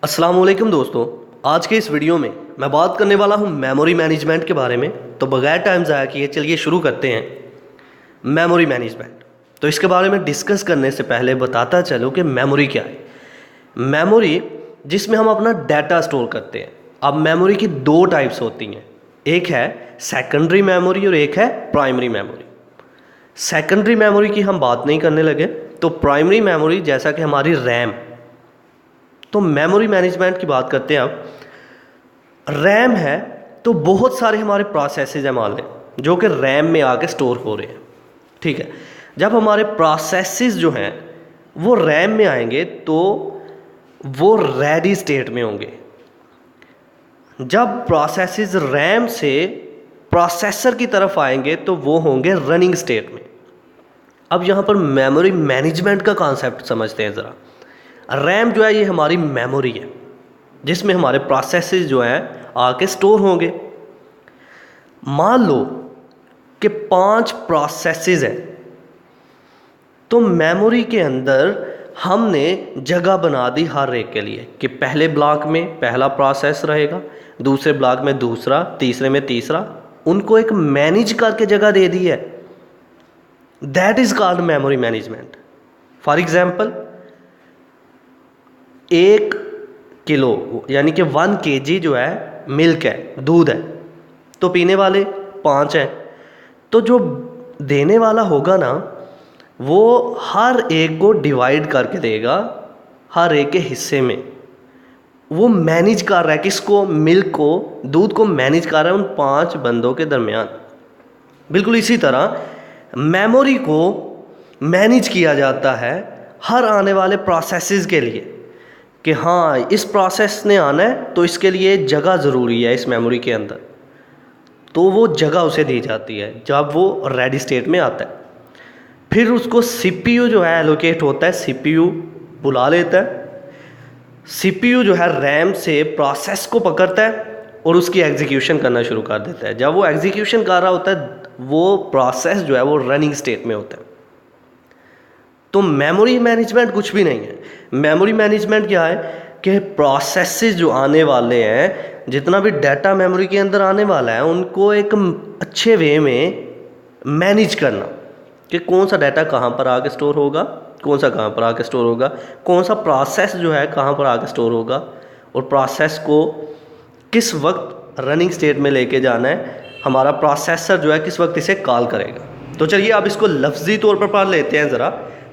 अस्सलाम वालेकुम दोस्तों। आज के इस वीडियो में मैं बात करने वाला हूं मेमोरी मैनेजमेंट के बारे में। तो बगैर टाइम ज़ाया किए चलिए शुरू करते हैं मेमोरी मैनेजमेंट। तो इसके बारे में डिस्कस करने से पहले बताता चलो कि मेमोरी क्या है। मेमोरी जिसमें हम अपना डाटा स्टोर करते हैं। अब मेमोरी की दो टाइप्स होती हैं, एक है सेकेंडरी मेमोरी और एक है प्राइमरी मेमोरी। सेकेंडरी मेमोरी की हम बात नहीं करने लगे, तो प्राइमरी मेमोरी जैसा कि हमारी रैम। तो मेमोरी मैनेजमेंट की बात करते हैं। अब रैम है तो बहुत सारे हमारे प्रोसेसेस हैं मान लें जो कि रैम में आके स्टोर हो रहे हैं। ठीक है, जब हमारे प्रोसेसेस जो हैं वो रैम में आएंगे तो वो रेडी स्टेट में होंगे। जब प्रोसेसेस रैम से प्रोसेसर की तरफ आएंगे तो वो होंगे रनिंग स्टेट में। अब यहाँ पर मेमोरी मैनेजमेंट का कॉन्सेप्ट समझते हैं ज़रा। रैम जो है ये हमारी मेमोरी है जिसमें हमारे प्रोसेसेस जो हैं आके स्टोर होंगे। मान लो कि 5 प्रोसेसेस हैं, तो मेमोरी के अंदर हमने जगह बना दी हर एक के लिए कि पहले ब्लॉक में पहला प्रोसेस रहेगा, दूसरे ब्लॉक में दूसरा, तीसरे में तीसरा। उनको एक मैनेज करके जगह दे दी है। That is called memory management. For example 1 kilo यानी कि 1 kg जो है मिल्क है, दूध है, तो पीने वाले 5 हैं। तो जो देने वाला होगा ना वो हर एक को डिवाइड करके देगा, हर एक के हिस्से में। वो मैनेज कर रहा है किसको? मिल्क को, दूध को मैनेज कर रहा है उन 5 बंदों के दरमियान। बिल्कुल इसी तरह मेमोरी को मैनेज किया जाता है हर आने वाले प्रोसेसेस के लिए कि हाँ इस प्रोसेस ने आना है तो इसके लिए जगह ज़रूरी है इस मेमोरी के अंदर। तो वो जगह उसे दी जाती है जब वो रेडी स्टेट में आता है। फिर उसको सीपीयू जो है एलोकेट होता है, सीपीयू बुला लेता है। सीपीयू जो है रैम से प्रोसेस को पकड़ता है और उसकी एग्जीक्यूशन करना शुरू कर देता है। जब वो एग्जीक्यूशन कर रहा होता है वो प्रोसेस जो है वो रनिंग स्टेट में होता है। तो मेमोरी मैनेजमेंट कुछ भी नहीं है। मेमोरी मैनेजमेंट क्या है कि प्रोसेसेस जो आने वाले हैं, जितना भी डाटा मेमोरी के अंदर आने वाला है उनको एक अच्छे वे में मैनेज करना कि कौन सा डाटा कहाँ पर आके स्टोर होगा, कौन सा कहाँ पर आके स्टोर होगा, कौन सा प्रोसेस जो है कहाँ पर आके स्टोर होगा, और प्रोसेस को किस वक्त रनिंग स्टेट में लेके जाना है। हमारा प्रोसेसर जो है किस वक्त इसे कॉल करेगा। तो चलिए अब इसको लफ्जी तौर पर पढ़ लेते हैं ज़रा।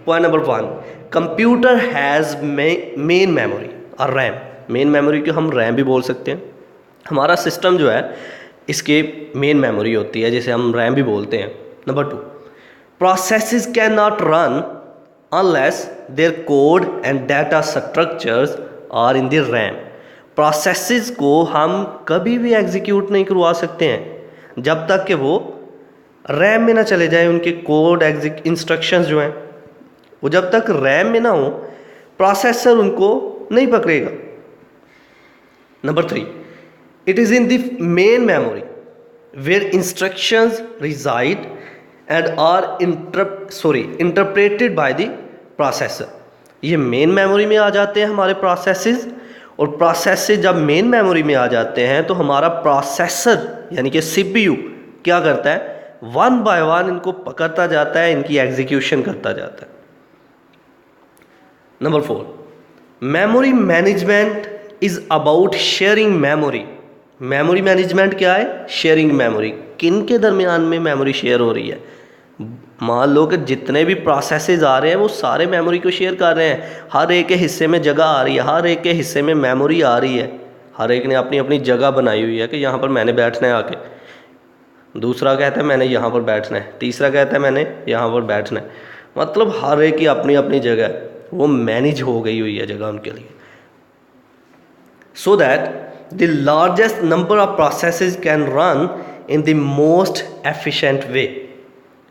Point number 1, computer has main memory और रैम। मेन मेमोरी को हम रैम भी बोल सकते हैं। हमारा सिस्टम जो है इसके मेन मेमोरी होती है जिसे हम रैम भी बोलते हैं। Number 2, processes can not run unless their code and data structures are in the RAM. Processes को हम कभी भी एग्जीक्यूट नहीं करवा सकते हैं जब तक कि वो रैम में ना चले जाए। उनके कोड इंस्ट्रक्शंस जो हैं वो जब तक रैम में ना हो प्रोसेसर उनको नहीं पकड़ेगा। Number 3, it is in the main memory where instructions reside and are interpreted by the processor. ये मेन मेमोरी में आ जाते हैं हमारे प्रोसेसेस, और प्रोसेसेस जब मेन मेमोरी में आ जाते हैं तो हमारा प्रोसेसर यानी कि सीपीयू क्या करता है, 1 बाय 1 इनको पकड़ता जाता है, इनकी एग्जीक्यूशन करता जाता है। Number 4, memory management is about sharing memory. Memory management क्या है? Sharing memory. किन के दरमियान में मेमोरी शेयर हो रही है? मान लो कि जितने भी प्रोसेसेस आ रहे हैं वो सारे मेमोरी को शेयर कर रहे हैं। हर एक के हिस्से में जगह आ रही है, हर एक के हिस्से में मेमोरी आ रही है। हर एक ने अपनी अपनी जगह बनाई हुई है कि यहाँ पर मैंने बैठना है आके, दूसरा कहता है मैंने यहाँ पर बैठना है, तीसरा कहता है मैंने यहाँ पर बैठना है। मतलब हर एक की अपनी अपनी जगह है, वो मैनेज हो गई हुई है जगह उनके लिए। So that the largest number of processes can run in the most efficient way.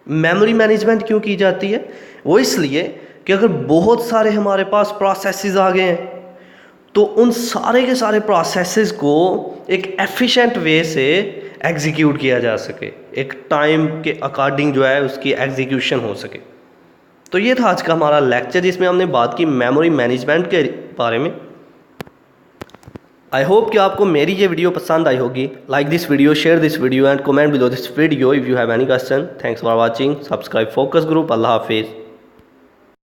Memory management क्यों की जाती है? वो इसलिए कि अगर बहुत सारे हमारे पास प्रोसेसेस आ गए हैं तो उन सारे के सारे प्रोसेसेस को एक एफिशिएंट वे से एग्जीक्यूट किया जा सके, एक टाइम के अकॉर्डिंग जो है उसकी एग्जीक्यूशन हो सके। तो ये था आज का हमारा लेक्चर जिसमें हमने बात की मेमोरी मैनेजमेंट के बारे में। आई होप कि आपको मेरी ये वीडियो पसंद आई होगी। Like this video, share this video and comment below this video if you have any question. Thanks for watching. Subscribe focus group. अल्लाह हाफिज़।